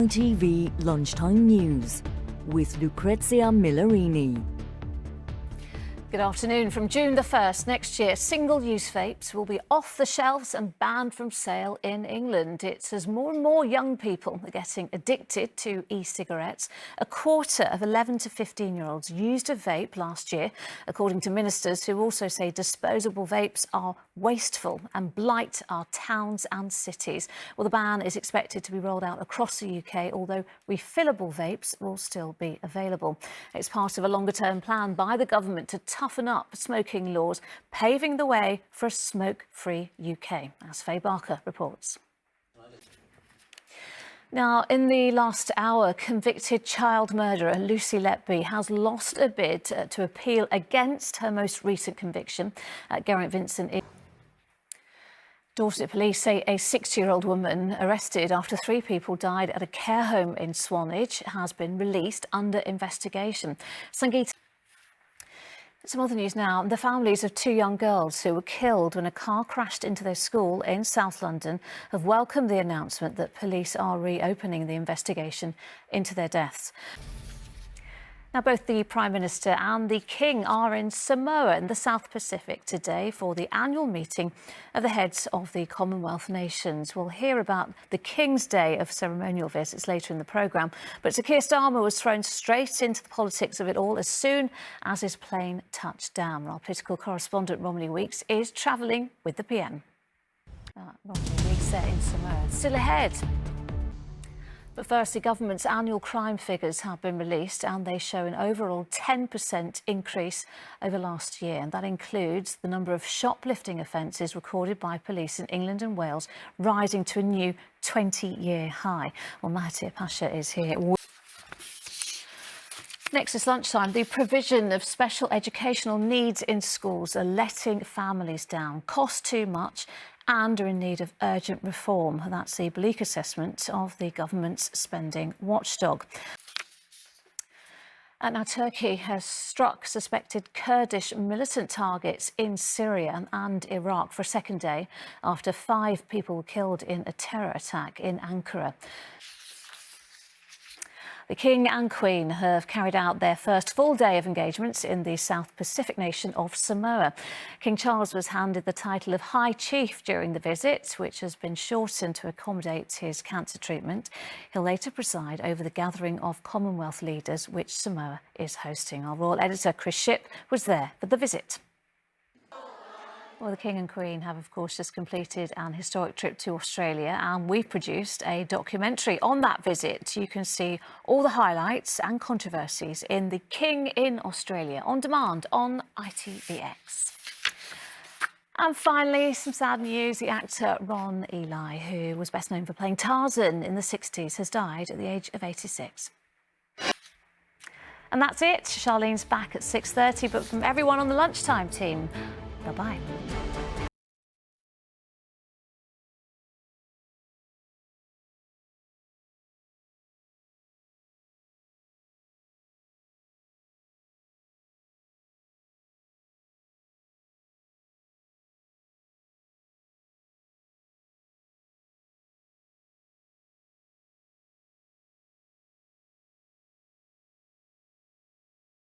ITV Lunchtime News with Lucrezia Millarini. Good afternoon. From June the 1st next year, single-use vapes will be off the shelves and banned from sale in England. It's as more and more young people are getting addicted to e-cigarettes. A quarter of 11 to 15-year-olds used a vape last year, according to ministers who also say disposable vapes are wasteful and blight our towns and cities. Well, the ban is expected to be rolled out across the UK, although refillable vapes will still be available. It's part of a longer-term plan by the government to toughen up smoking laws, paving the way for a smoke-free UK, as Faye Barker reports. Now, in the last hour, convicted child murderer Lucy Letby has lost a bid to appeal against her most recent conviction. Geraint Vincent. Dorset police say a 60-year-old woman arrested after 3 people died at a care home in Swanage has been released under investigation. Sangeeta. Some other news now. The families of 2 young girls who were killed when a car crashed into their school in South London have welcomed the announcement that police are reopening the investigation into their deaths. Now, both the Prime Minister and the King are in Samoa in the South Pacific today for the annual meeting of the heads of the Commonwealth nations. We'll hear about the King's Day of ceremonial visits later in the programme, but Sir Keir Starmer was thrown straight into the politics of it all as soon as his plane touched down. Our political correspondent Romilly Weeks is travelling with the PM. Romilly Weeks there in Samoa. Still ahead. But first, the government's annual crime figures have been released and they show an overall 10% increase over last year. And that includes the number of shoplifting offences recorded by police in England and Wales rising to a new 20-year high. Well, Mahathir Pasha is here. Next is lunchtime. The provision of special educational needs in schools are letting families down, cost too much and are in need of urgent reform. That's the bleak assessment of the government's spending watchdog. Now, Turkey has struck suspected Kurdish militant targets in Syria and Iraq for a second day after 5 people were killed in a terror attack in Ankara. The King and Queen have carried out their first full day of engagements in the South Pacific nation of Samoa. King Charles was handed the title of High Chief during the visit, which has been shortened to accommodate his cancer treatment. He'll later preside over the gathering of Commonwealth leaders, which Samoa is hosting. Our royal editor, Chris Shipp, was there for the visit. Well, the King and Queen have, of course, just completed an historic trip to Australia, and we've produced a documentary on that visit. You can see all the highlights and controversies in The King in Australia on demand on ITVX. And finally, some sad news. The actor Ron Ely, who was best known for playing Tarzan in the 60s, has died at the age of 86. And that's it. Charlene's back at 6:30, but from everyone on the lunchtime team, bye-bye.